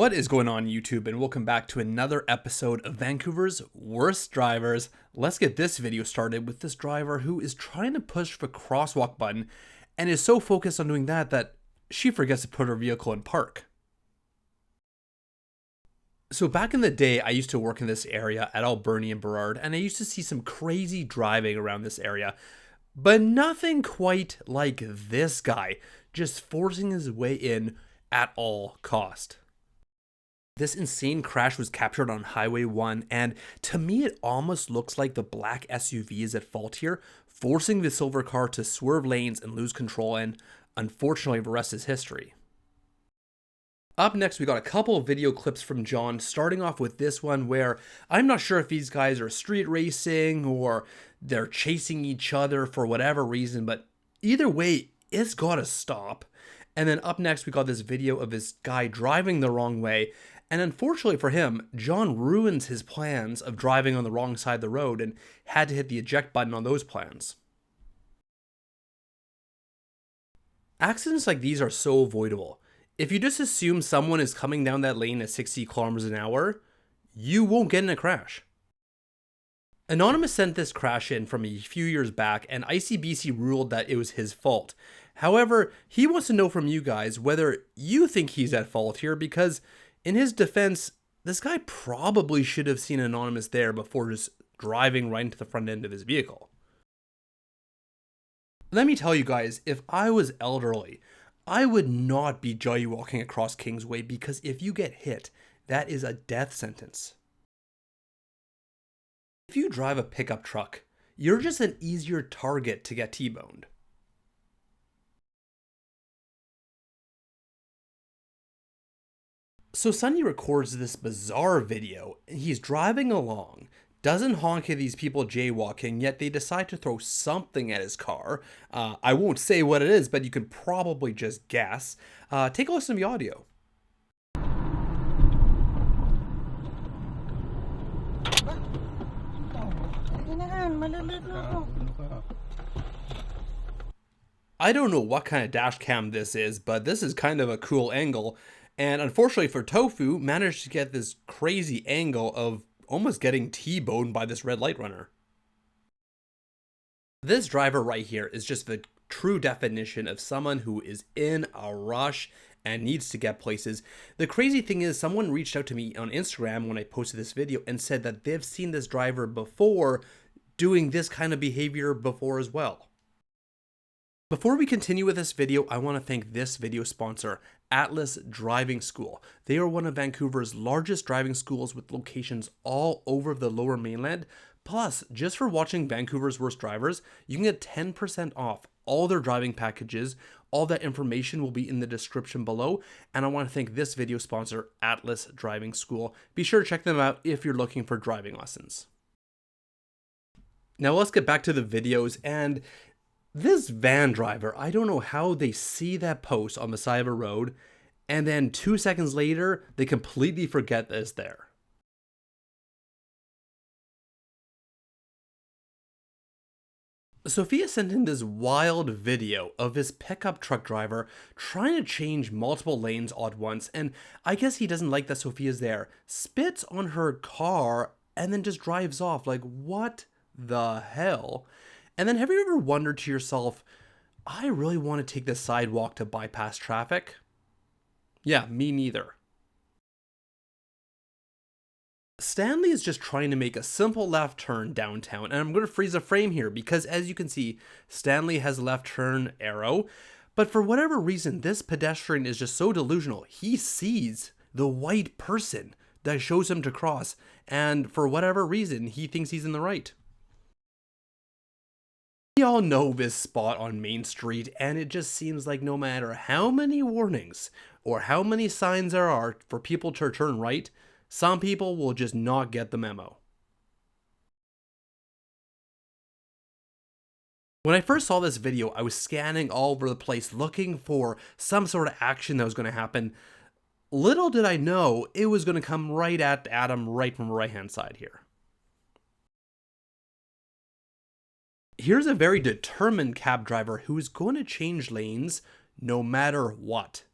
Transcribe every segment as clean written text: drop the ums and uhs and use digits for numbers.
What is going on YouTube, and welcome back to another episode of Vancouver's Worst Drivers. Let's get this video started with this driver who is trying to push the crosswalk button and is so focused on doing that she forgets to put her vehicle in park. So back in the day, I used to work in this area at Alberni and Burrard, and I used to see some crazy driving around this area, but nothing quite like this guy, just forcing his way in at all cost. This insane crash was captured on Highway 1, and to me it almost looks like the black SUV is at fault here, forcing the silver car to swerve lanes and lose control, and unfortunately the rest is history. Up next, we got a couple of video clips from John, starting off with this one where I'm not sure if these guys are street racing or they're chasing each other for whatever reason, but either way, it's gotta stop. And then up next, we got this video of this guy driving the wrong way. And unfortunately for him, John ruins his plans of driving on the wrong side of the road and had to hit the eject button on those plans. Accidents like these are so avoidable. If you just assume someone is coming down that lane at 60 kilometers an hour, you won't get in a crash. Anonymous sent this crash in from a few years back, and ICBC ruled that it was his fault. However, he wants to know from you guys whether you think he's at fault here, because in his defense, this guy probably should have seen Anonymous there before just driving right into the front end of his vehicle. Let me tell you guys, if I was elderly, I would not be jaywalking across Kingsway, because if you get hit, that is a death sentence. If you drive a pickup truck, you're just an easier target to get T-boned. So Sunny records this bizarre video. He's driving along, doesn't honk at these people jaywalking, yet they decide to throw something at his car. I won't say what it is, but you can probably just guess. Take a listen to the audio. I don't know what kind of dash cam this is, but this is kind of a cool angle. And unfortunately for Tofu, managed to get this crazy angle of almost getting T-boned by this red light runner. This driver right here is just the true definition of someone who is in a rush and needs to get places. The crazy thing is, someone reached out to me on Instagram when I posted this video and said that they've seen this driver before doing this kind of behavior before as well. Before we continue with this video, I want to thank this video sponsor, Atlas Driving School. They are one of Vancouver's largest driving schools with locations all over the Lower Mainland. Plus, just for watching Vancouver's Worst Drivers, you can get 10% off all their driving packages. All that information will be in the description below. And I want to thank this video sponsor, Atlas Driving School. Be sure to check them out if you're looking for driving lessons. Now let's get back to the videos, and this van driver, I don't know how they see that post on the side of a road, and then 2 seconds later, they completely forget that it's there. Sophia sent in this wild video of this pickup truck driver trying to change multiple lanes all at once, and I guess he doesn't like that Sophia's there, spits on her car, and then just drives off. Like, what the hell? And then have you ever wondered to yourself, I really want to take the sidewalk to bypass traffic? Yeah, me neither. Stanley is just trying to make a simple left turn downtown, and I'm going to freeze the frame here because, as you can see, Stanley has a left turn arrow, but for whatever reason, this pedestrian is just so delusional. He sees the white person that shows him to cross, and for whatever reason, he thinks he's in the right. We all know this spot on Main Street, and it just seems like no matter how many warnings or how many signs there are for people to turn right, some people will just not get the memo. When I first saw this video, I was scanning all over the place looking for some sort of action that was going to happen. Little did I know it was going to come right at Adam right from the right-hand side here. Here's a very determined cab driver who is going to change lanes no matter what.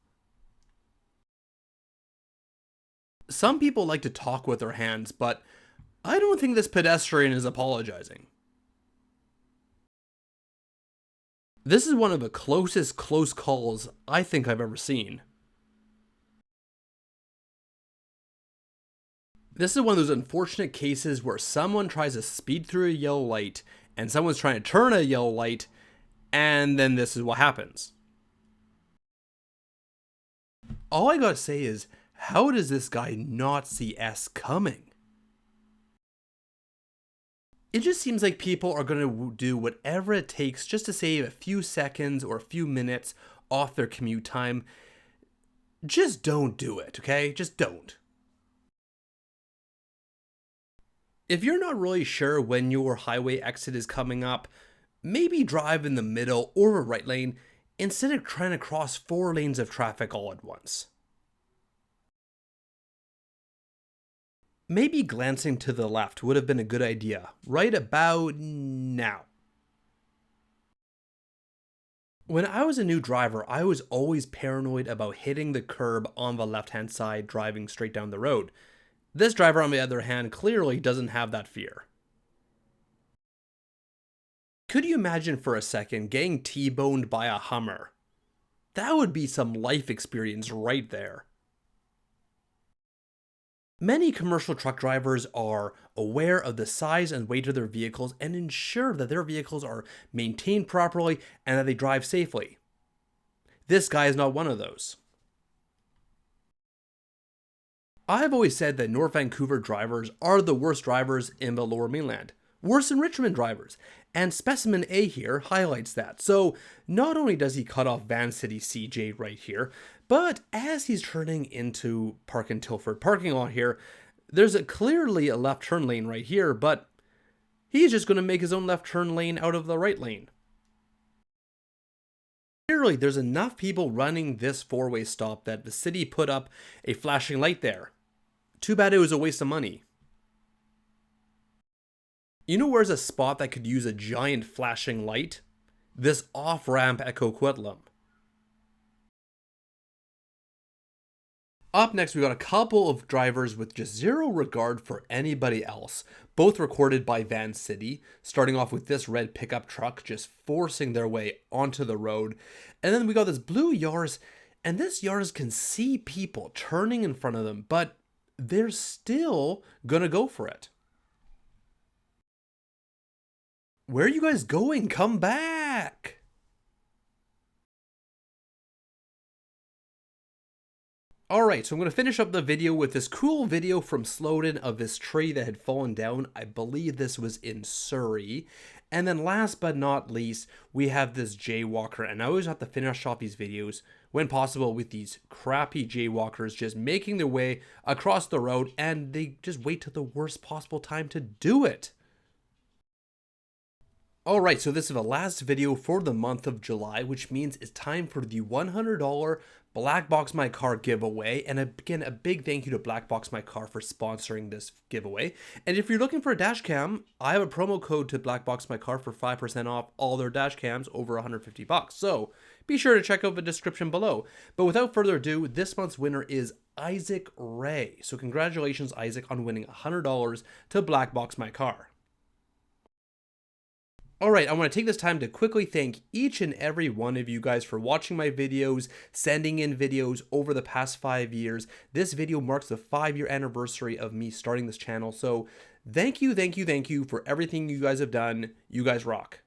Some people like to talk with their hands, but I don't think this pedestrian is apologizing. This is one of the closest close calls I think I've ever seen. This is one of those unfortunate cases where someone tries to speed through a yellow light and someone's trying to turn a yellow light, and then this is what happens. All I gotta say is, how does this guy not see S coming? It just seems like people are gonna do whatever it takes just to save a few seconds or a few minutes off their commute time. Just don't do it, okay? Just don't. If you're not really sure when your highway exit is coming up, maybe drive in the middle or a right lane instead of trying to cross 4 lanes of traffic all at once. Maybe glancing to the left would have been a good idea, right about now. When I was a new driver, I was always paranoid about hitting the curb on the left-hand side driving straight down the road. This driver, on the other hand, clearly doesn't have that fear. Could you imagine for a second getting T-boned by a Hummer? That would be some life experience right there. Many commercial truck drivers are aware of the size and weight of their vehicles and ensure that their vehicles are maintained properly and that they drive safely. This guy is not one of those. I've always said that North Vancouver drivers are the worst drivers in the Lower Mainland, worse than Richmond drivers, and Specimen A here highlights that. So not only does he cut off Van City CJ right here, but as he's turning into Park and Tilford parking lot here, there's clearly a left turn lane right here, but he's just going to make his own left turn lane out of the right lane. Clearly, there's enough people running this 4-way stop that the city put up a flashing light there. Too bad it was a waste of money. You know where's a spot that could use a giant flashing light? This off-ramp at Coquitlam. Up next, we got a couple of drivers with just zero regard for anybody else, both recorded by Van City, starting off with this red pickup truck just forcing their way onto the road. And then we got this blue Yaris, and this Yaris can see people turning in front of them, but they're still gonna go for it. Where are you guys going? Come back! Alright, so I'm going to finish up the video with this cool video from Slowden of this tree that had fallen down. I believe this was in Surrey. And then last but not least, we have this jaywalker. And I always have to finish off these videos, when possible, with these crappy jaywalkers just making their way across the road, and they just wait till the worst possible time to do it. Alright, so this is the last video for the month of July, which means it's time for the $100 Black Box My Car giveaway. And again, a big thank you to Black Box My Car for sponsoring this giveaway. And if you're looking for a dash cam, I have a promo code to Black Box My Car for 5% off all their dash cams over $150. So be sure to check out the description below. But without further ado, this month's winner is Isaac Ray. So congratulations, Isaac, on winning $100 to Black Box My Car. Alright, I want to take this time to quickly thank each and every one of you guys for watching my videos, sending in videos over the past 5 years. This video marks the 5-year anniversary of me starting this channel, so thank you for everything you guys have done. You guys rock.